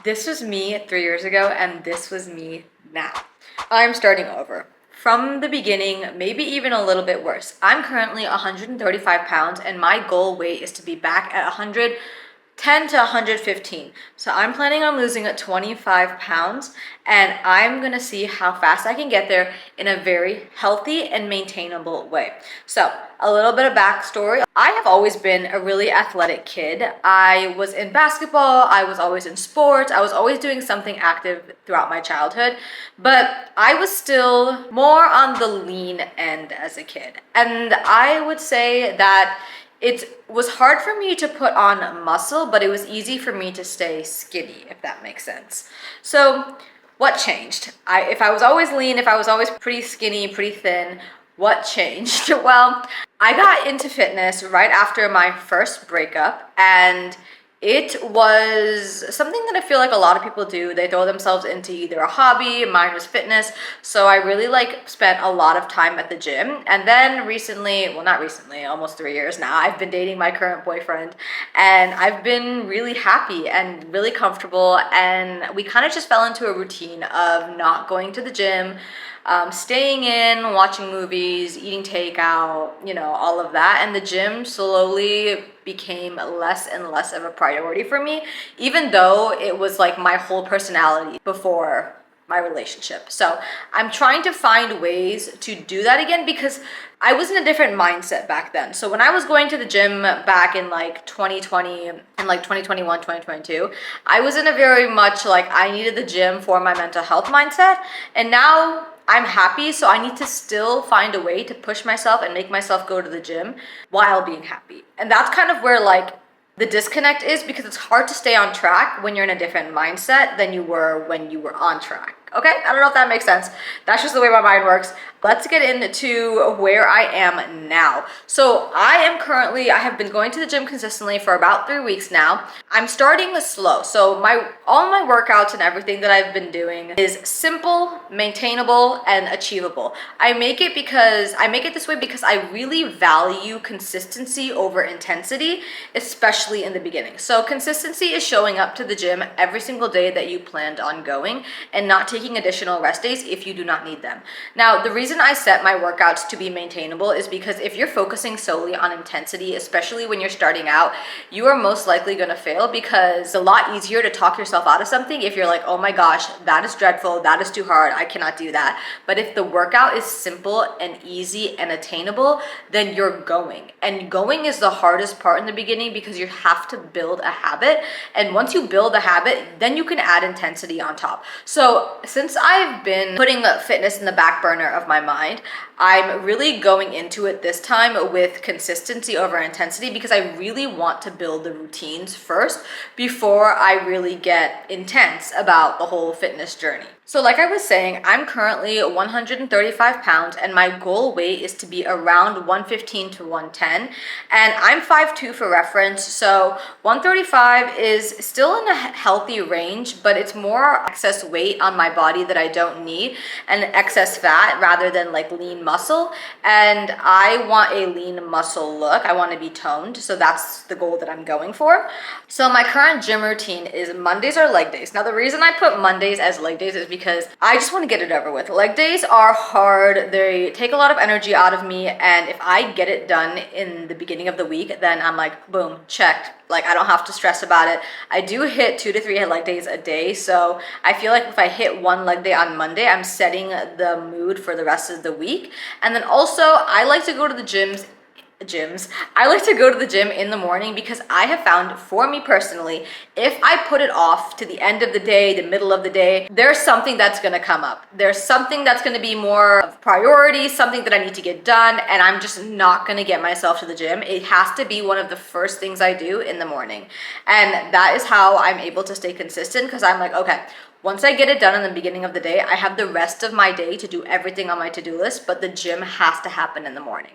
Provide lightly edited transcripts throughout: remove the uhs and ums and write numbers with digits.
This was me 3 years ago, and this was me now. I'm starting over. From the beginning, maybe even a little bit worse. I'm currently 135 pounds, and my goal weight is to be back at 110 to 115. So I'm planning on losing 25 pounds, and I'm gonna see how fast I can get there in a very healthy and maintainable way. So a little bit of backstory. I have always been a really athletic kid. I was in basketball, I was always in sports, I was always doing something active throughout my childhood, but I was still more on the lean end as a kid. And I would say that it was hard for me to put on muscle, but it was easy for me to stay skinny, if that makes sense. So what changed? If I was always lean, if I was always pretty skinny, pretty thin, what changed? Well, I got into fitness right after my first breakup, and it was something that I feel like a lot of people do. They throw themselves into either a hobby, mine was fitness. So I really spent a lot of time at the gym. And then recently, well, not recently, almost 3 years now, I've been dating my current boyfriend, and I've been really happy and really comfortable. And we kind of just fell into a routine of not going to the gym, staying in, watching movies, eating takeout, all of that. And the gym slowly became less and less of a priority for me, even though it was like my whole personality before my relationship. So I'm trying to find ways to do that again because I was in a different mindset back then. So when I was going to the gym back in 2020 and 2021, 2022, I was in a very much I needed the gym for my mental health mindset. And now I'm happy, so I need to still find a way to push myself and make myself go to the gym while being happy. And that's kind of where the disconnect is, because it's hard to stay on track when you're in a different mindset than you were when you were on track. Okay, I don't know if that makes sense. That's just the way my mind works. Let's get into where I am now. So I have been going to the gym consistently for about 3 weeks now. I'm starting slow. So all my workouts and everything that I've been doing is simple, maintainable, and achievable. I make it this way because I really value consistency over intensity, especially in the beginning. So consistency is showing up to the gym every single day that you planned on going and not taking additional rest days if you do not need them. Now, the reason I set my workouts to be maintainable is because if you're focusing solely on intensity, especially when you're starting out, you are most likely going to fail, because it's a lot easier to talk yourself out of something if you're like, oh my gosh, that is dreadful, that is too hard, I cannot do that. But if the workout is simple and easy and attainable, then you're going. And going is the hardest part in the beginning because you have to build a habit. And once you build a habit, then you can add intensity on top. So since I've been putting fitness in the back burner of my mind, I'm really going into it this time with consistency over intensity, because I really want to build the routines first before I really get intense about the whole fitness journey. So like I was saying, I'm currently 135 pounds, and my goal weight is to be around 115 to 110. And I'm 5'2" for reference, so 135 is still in a healthy range, but it's more excess weight on my body that I don't need, and excess fat rather than lean muscle. And I want a lean muscle look. I want to be toned, so that's the goal that I'm going for. So my current gym routine is Mondays are leg days. Now the reason I put Mondays as leg days is because I just want to get it over with. Leg days are hard. They take a lot of energy out of me, and if I get it done in the beginning of the week, then I'm like, boom, checked. I don't have to stress about it. I do hit 2 to 3 leg days a day, so I feel like if I hit one leg day on Monday, I'm setting the mood for the rest of the week. And then also, I like to go to the gyms. I like to go to the gym in the morning because I have found, for me personally, if I put it off to the end of the day, the middle of the day, there's something that's going to come up. There's something that's going to be more of priority, something that I need to get done, and I'm just not going to get myself to the gym. It has to be one of the first things I do in the morning. And that is how I'm able to stay consistent, because I'm like, okay, once I get it done in the beginning of the day, I have the rest of my day to do everything on my to-do list, but the gym has to happen in the morning.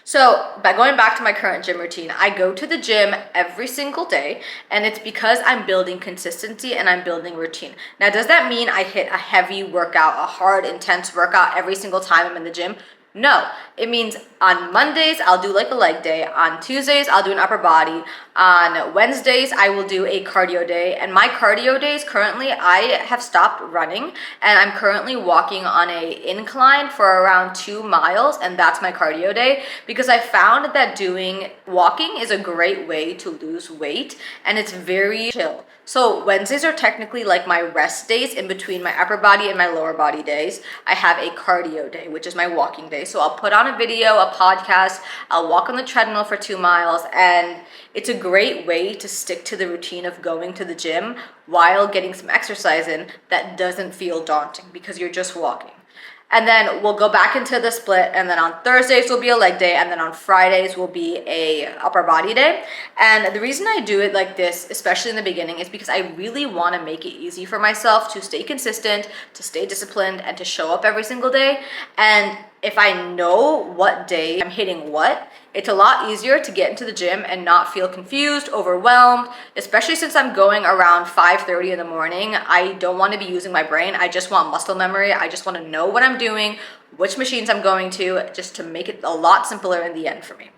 So by going back to my current gym routine, I go to the gym every single day, and it's because I'm building consistency and I'm building routine. Now, does that mean I hit a heavy workout, a hard, intense workout every single time I'm in the gym? No, it means on Mondays, I'll do like a leg day. On Tuesdays, I'll do an upper body. On Wednesdays, I will do a cardio day. And my cardio days currently, I have stopped running and I'm currently walking on a incline for around 2 miles. And that's my cardio day because I found that doing walking is a great way to lose weight and it's very chill. So Wednesdays are technically like my rest days in between my upper body and my lower body days. I have a cardio day, which is my walking day. So I'll put on a video, a podcast, I'll walk on the treadmill for 2 miles, and it's a great way to stick to the routine of going to the gym while getting some exercise in that doesn't feel daunting because you're just walking. And then we'll go back into the split, and then on Thursdays will be a leg day, and then on Fridays will be a upper body day. And the reason I do it like this, especially in the beginning, is because I really want to make it easy for myself to stay consistent, to stay disciplined, and to show up every single day. And if I know what day I'm hitting what, it's a lot easier to get into the gym and not feel confused, overwhelmed, especially since I'm going around 5:30 in the morning. I don't want to be using my brain. I just want muscle memory. I just want to know what I'm doing, which machines I'm going to, just to make it a lot simpler in the end for me.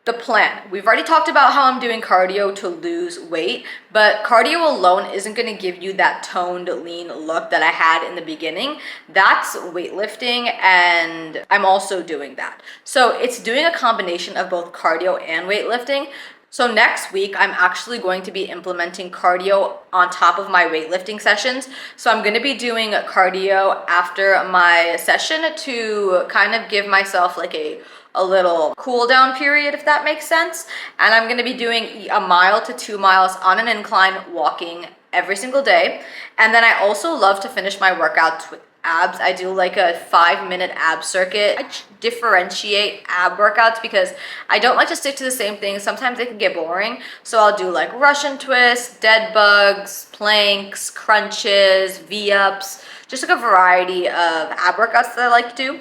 The plan. We've already talked about how I'm doing cardio to lose weight, but cardio alone isn't going to give you that toned, lean look that I had in the beginning. That's weightlifting, and I'm also doing that. So it's doing a combination of both cardio and weightlifting. So next week, I'm actually going to be implementing cardio on top of my weightlifting sessions. So I'm going to be doing cardio after my session to kind of give myself like a little cool down period, if that makes sense. And I'm going to be doing 1 mile to 2 miles on an incline walking every single day. And then I also love to finish my workouts with abs. I do like a 5-minute ab circuit. I differentiate ab workouts because I don't like to stick to the same thing. Sometimes they can get boring. So I'll do like Russian twists, dead bugs, planks, crunches, V-ups, just like a variety of ab workouts that I like to do.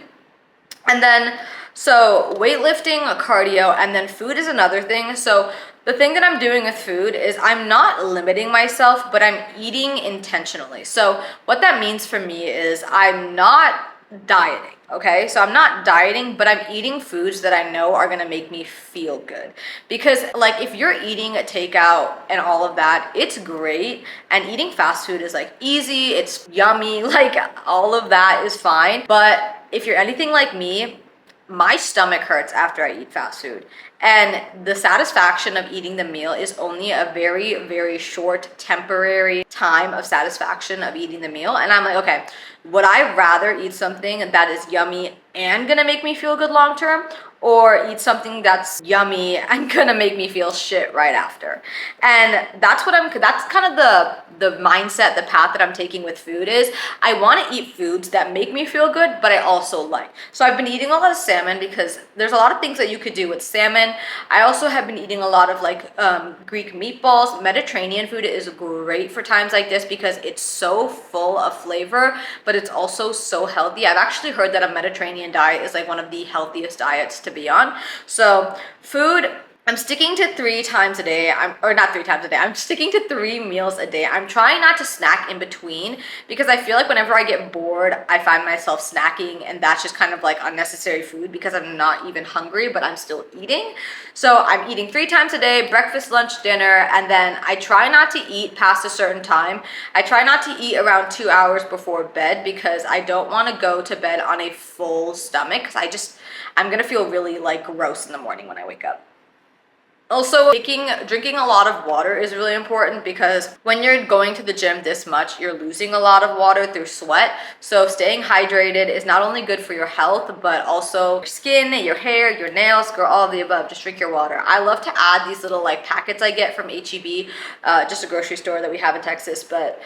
And then, so weightlifting, cardio, and then food is another thing. So the thing that I'm doing with food is I'm not limiting myself, but I'm eating intentionally. So what that means for me is I'm not dieting, okay? So I'm not dieting, but I'm eating foods that I know are gonna make me feel good. Because like if you're eating a takeout and all of that, it's great. And eating fast food is like easy, it's yummy, like all of that is fine. But if you're anything like me, my stomach hurts after I eat fast food. And the satisfaction of eating the meal is only a very, very short, temporary time of satisfaction of eating the meal. And I'm like, okay, would I rather eat something that is yummy and gonna make me feel good long term, or eat something that's yummy and gonna make me feel shit right after? And that's kind of the mindset, the path that I'm taking with food is I want to eat foods that make me feel good, but I also like. So I've been eating a lot of salmon because there's a lot of things that you could do with salmon. I also have been eating a lot of like Greek meatballs. Mediterranean food is great for times like this because it's so full of flavor, but it's also so healthy. I've actually heard that a Mediterranean diet is like one of the healthiest diets to be on. So food, I'm sticking to 3 times a day. Or not 3 times a day. I'm sticking to 3 meals a day. I'm trying not to snack in between because I feel like whenever I get bored, I find myself snacking, and that's just kind of like unnecessary food because I'm not even hungry, but I'm still eating. So I'm eating 3 times a day, breakfast, lunch, dinner, and then I try not to eat past a certain time. I try not to eat around 2 hours before bed because I don't want to go to bed on a full stomach because I'm gonna feel really like gross in the morning when I wake up. Also, drinking a lot of water is really important because when you're going to the gym this much, you're losing a lot of water through sweat. So staying hydrated is not only good for your health, but also your skin, your hair, your nails, girl, all of the above. Just drink your water. I love to add these little like packets I get from HEB, just a grocery store that we have in Texas, but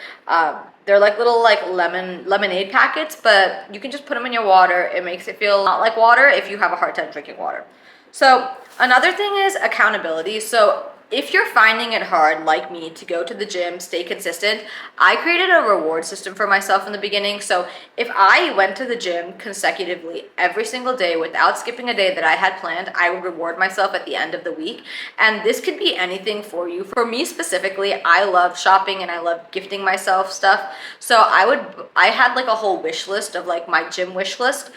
they're like little like lemonade packets, but you can just put them in your water. It makes it feel not like water if you have a hard time drinking water. So another thing is accountability. So if you're finding it hard, like me, to go to the gym, stay consistent, I created a reward system for myself in the beginning. So if I went to the gym consecutively every single day without skipping a day that I had planned, I would reward myself at the end of the week. And this could be anything for you. For me specifically, I love shopping and I love gifting myself stuff. So I had like a whole wish list of like my gym wish list.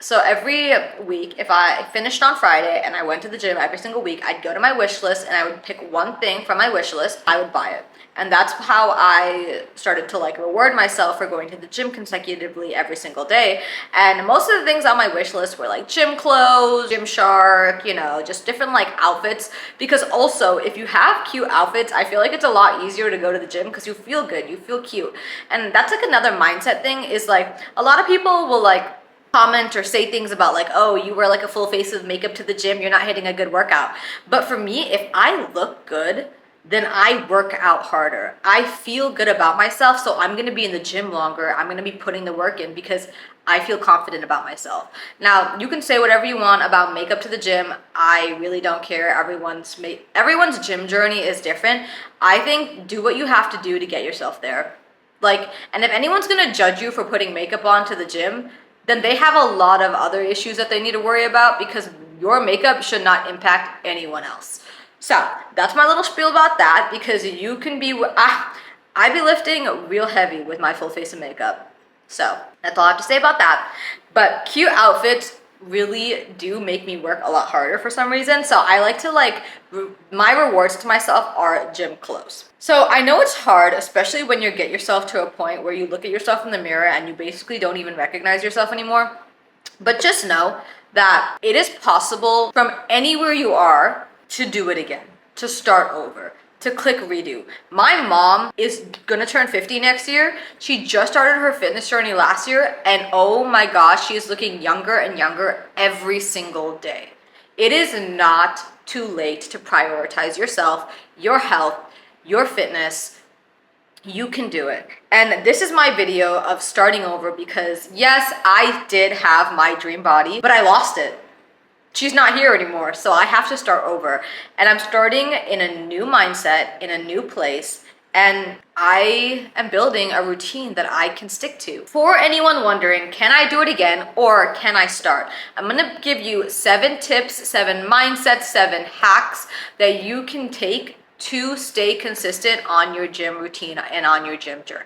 So every week, if I finished on Friday and I went to the gym every single week, I'd go to my wish list and I would pick one thing from my wish list. I would buy it. And that's how I started to like reward myself for going to the gym consecutively every single day. And most of the things on my wish list were like gym clothes, Gymshark, you know, just different like outfits. Because also, if you have cute outfits, I feel like it's a lot easier to go to the gym because you feel good, you feel cute. And that's like another mindset thing is like a lot of people will like comment or say things about like, oh, you wear like a full face of makeup to the gym, you're not hitting a good workout. But for me, if I look good, then I work out harder. I feel good about myself, so I'm gonna be in the gym longer. I'm gonna be putting the work in because I feel confident about myself. Now, you can say whatever you want about makeup to the gym. I really don't care. Everyone's gym journey is different. I think do what you have to do to get yourself there. Like, and if anyone's gonna judge you for putting makeup on to the gym, then they have a lot of other issues that they need to worry about because your makeup should not impact anyone else. So that's my little spiel about that because you can be, I be lifting real heavy with my full face of makeup. So that's all I have to say about that. But cute outfits really do make me work a lot harder for some reason. So I like to like, my rewards to myself are gym clothes. So I know it's hard, especially when you get yourself to a point where you look at yourself in the mirror and you basically don't even recognize yourself anymore. But just know that it is possible from anywhere you are to do it again, to start over, to click redo. My mom is gonna turn 50 next year. She just started her fitness journey last year, and oh my gosh, she is looking younger and younger every single day. It is not too late to prioritize yourself, your health, your fitness. You can do it. And this is my video of starting over because yes, I did have my dream body, but I lost it. She's not here anymore, so I have to start over. And I'm starting in a new mindset, in a new place, and I am building a routine that I can stick to. For anyone wondering, can I do it again or can I start? I'm gonna give you 7 tips, 7 mindsets, 7 hacks that you can take to stay consistent on your gym routine and on your gym journey.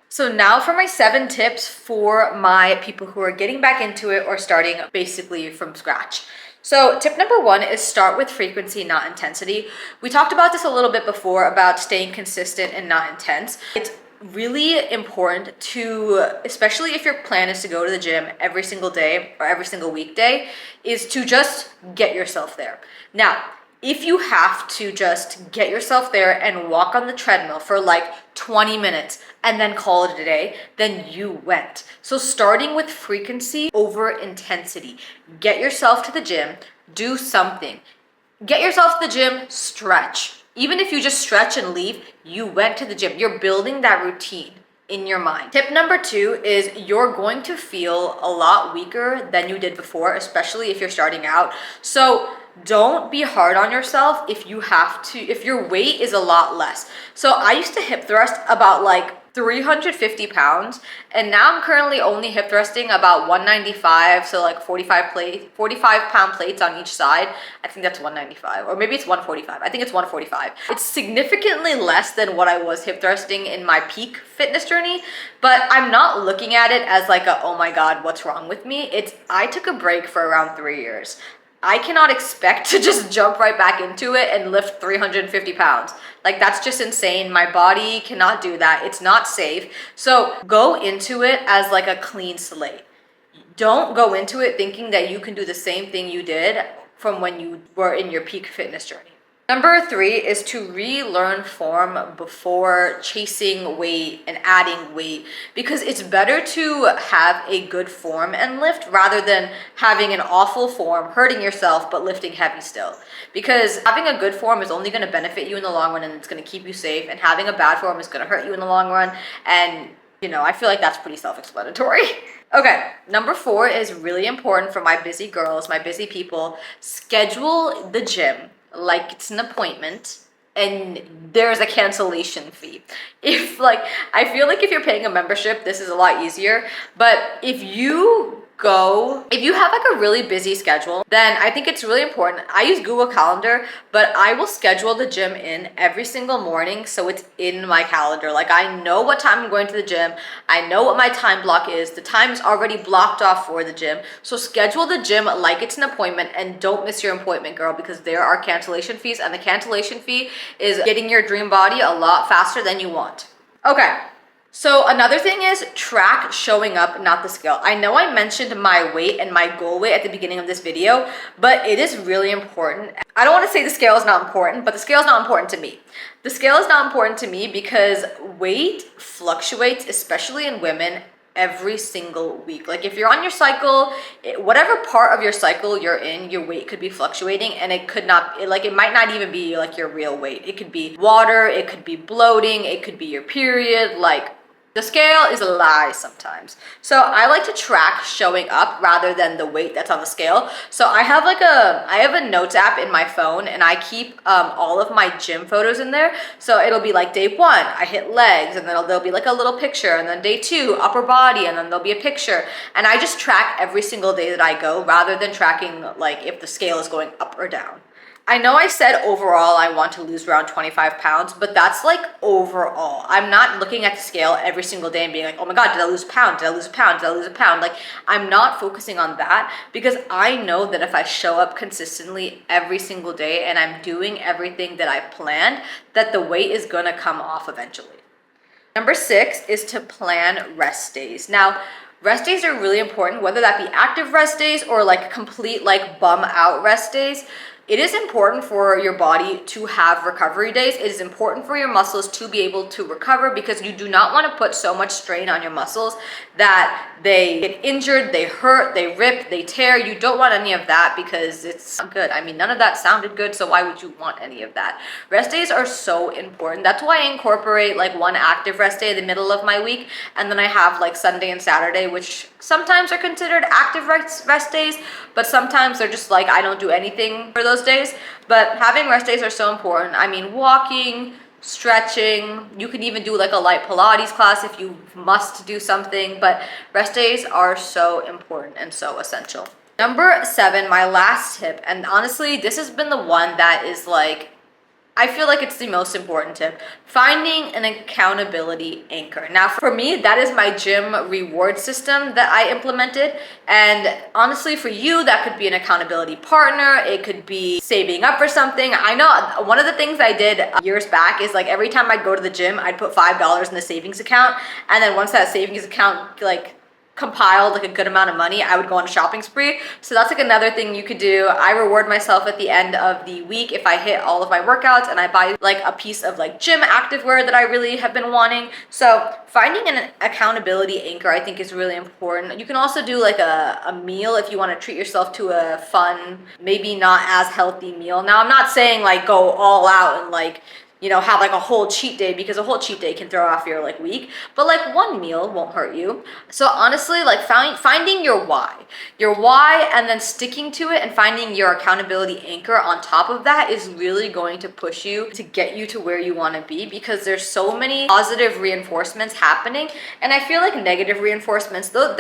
So now for my 7 tips for my people who are getting back into it or starting basically from scratch. So tip number 1 is start with frequency, not intensity. We talked about this a little bit before about staying consistent and not intense. It's really important to, especially if your plan is to go to the gym every single day or every single weekday, is to just get yourself there. Now, if you have to just get yourself there and walk on the treadmill for like 20 minutes and then call it a day, then you went. So starting with frequency over intensity. Get yourself to the gym, do something. Get yourself to the gym, stretch. Even if you just stretch and leave, you went to the gym. You're building that routine in your mind. Tip number 2 is you're going to feel a lot weaker than you did before, especially if you're starting out. So don't be hard on yourself if your weight is a lot less. So I used to hip thrust about like 350 pounds, and now I'm currently only hip thrusting about 195, so like 45 pound plates on each side. I think that's 195, or maybe it's 145. I think it's 145. It's significantly less than what I was hip thrusting in my peak fitness journey, but I'm not looking at it as like a, oh my God, what's wrong with me? I took a break for around 3 years. I cannot expect to just jump right back into it and lift 350 pounds. Like, that's just insane. My body cannot do that. It's not safe. So go into it as like a clean slate. Don't go into it thinking that you can do the same thing you did from when you were in your peak fitness journey. Number 3 is to relearn form before chasing weight and adding weight, because it's better to have a good form and lift rather than having an awful form, hurting yourself, but lifting heavy still. Because having a good form is only going to benefit you in the long run and it's going to keep you safe, and having a bad form is going to hurt you in the long run. And, you know, I feel like that's pretty self-explanatory. Okay, number 4 is really important for my busy girls, my busy people. Schedule the gym like it's an appointment, and there's a cancellation fee. I feel like if you're paying a membership, this is a lot easier. But if you go, if you have like a really busy schedule, then I think it's really important. I use Google Calendar, but I will schedule the gym in every single morning so it's in my calendar. Like I know what time I'm going to the gym. I know what my time block is. The time is already blocked off for the gym. So schedule the gym like it's an appointment and don't miss your appointment, girl, because there are cancellation fees, and the cancellation fee is getting your dream body a lot faster than you want. Okay. So another thing is track showing up, not the scale. I know I mentioned my weight and my goal weight at the beginning of this video, but it is really important. I don't want to say the scale is not important, but the scale is not important to me. The scale is not important to me because weight fluctuates, especially in women, every single week. Like if you're on your cycle, whatever part of your cycle you're in, your weight could be fluctuating, and it could not, it might not even be like your real weight. It could be water, it could be bloating, it could be your period. Like the scale is a lie sometimes. So I like to track showing up rather than the weight that's on the scale. So I have a notes app in my phone, and I keep all of my gym photos in there. So it'll be like day 1, I hit legs, and then there'll be like a little picture, and then day 2, upper body, and then there'll be a picture. And I just track every single day that I go rather than tracking like if the scale is going up or down. I know I said overall I want to lose around 25 pounds, but that's like overall. I'm not looking at the scale every single day and being like, oh my God, did I lose a pound? Did I lose a pound? Did I lose a pound? Like I'm not focusing on that because I know that if I show up consistently every single day and I'm doing everything that I planned, that the weight is gonna come off eventually. Number 6 is to plan rest days. Now, rest days are really important, whether that be active rest days or like complete like bum out rest days. It is important for your body to have recovery days. It is important for your muscles to be able to recover because you do not want to put so much strain on your muscles that they get injured, they hurt, they rip, they tear. You don't want any of that because it's not good. I mean, none of that sounded good, so why would you want any of that? Rest days are so important. That's why I incorporate like one active rest day in the middle of my week, and then I have like Sunday and Saturday, which sometimes are considered active rest days, but sometimes they're just like I don't do anything for those days. But having rest days are so important. I mean, walking, stretching, you can even do like a light Pilates class if you must do something, but rest days are so important and so essential. Number 7, my last tip, and honestly, this has been the one that is like, I feel like it's the most important tip. Finding an accountability anchor. Now, for me, that is my gym reward system that I implemented. And honestly, for you, that could be an accountability partner. It could be saving up for something. I know one of the things I did years back is like every time I'd go to the gym, I'd put $5 in the savings account. And then once that savings account like compiled like a good amount of money, I would go on a shopping spree. So that's like another thing you could do. I reward myself at the end of the week if I hit all of my workouts and I buy like a piece of like gym activewear that I really have been wanting. So finding an accountability anchor I think is really important. You can also do like a meal if you want to treat yourself to a fun, maybe not as healthy meal. Now I'm not saying like go all out and like have like a whole cheat day, because a whole cheat day can throw off your like week, but like one meal won't hurt you. So honestly, like finding your why and then sticking to it and finding your accountability anchor on top of that is really going to push you to get you to where you want to be, because there's so many positive reinforcements happening. And I feel like negative reinforcements, though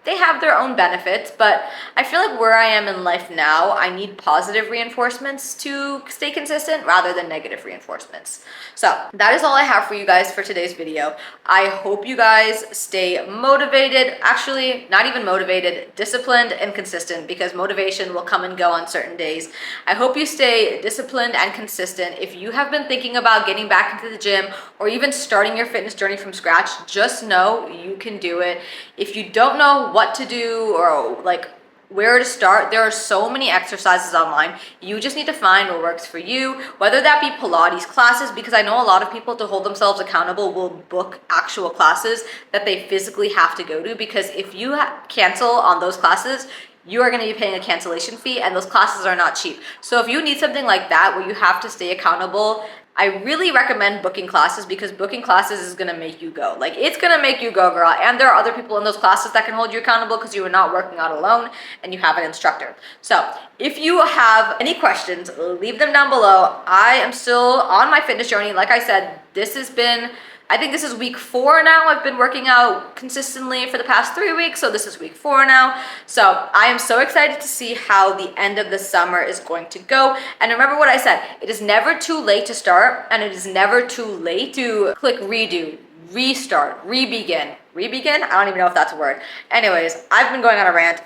they have their own benefits, but I feel like where I am in life now, I need positive reinforcements to stay consistent rather than negative reinforcements. So that is all I have for you guys for today's video. I hope you guys stay motivated, actually not even motivated, disciplined and consistent, because motivation will come and go on certain days. I hope you stay disciplined and consistent. If you have been thinking about getting back into the gym or even starting your fitness journey from scratch, just know you can do it. If you don't know what to do or like where to start, there are so many exercises online. You just need to find what works for you, whether that be Pilates classes, because I know a lot of people, to hold themselves accountable, will book actual classes that they physically have to go to, because if you cancel on those classes, you are going to be paying a cancellation fee, and those classes are not cheap. So if you need something like that where you have to stay accountable, I really recommend booking classes, because booking classes is going to make you go. Like, it's going to make you go, girl. And there are other people in those classes that can hold you accountable, because you are not working out alone and you have an instructor. So if you have any questions, leave them down below. I am still on my fitness journey. Like I said, this has been I think this is week 4 now. I've been working out consistently for the past 3 weeks, so this is week 4 now. So I am so excited to see how the end of the summer is going to go. And remember what I said, it is never too late to start, and it is never too late to click redo, restart, rebegin. Rebegin? I don't even know if that's a word. Anyways, I've been going on a rant.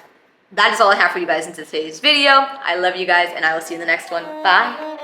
That is all I have for you guys in today's video. I love you guys, and I will see you in the next one. Bye.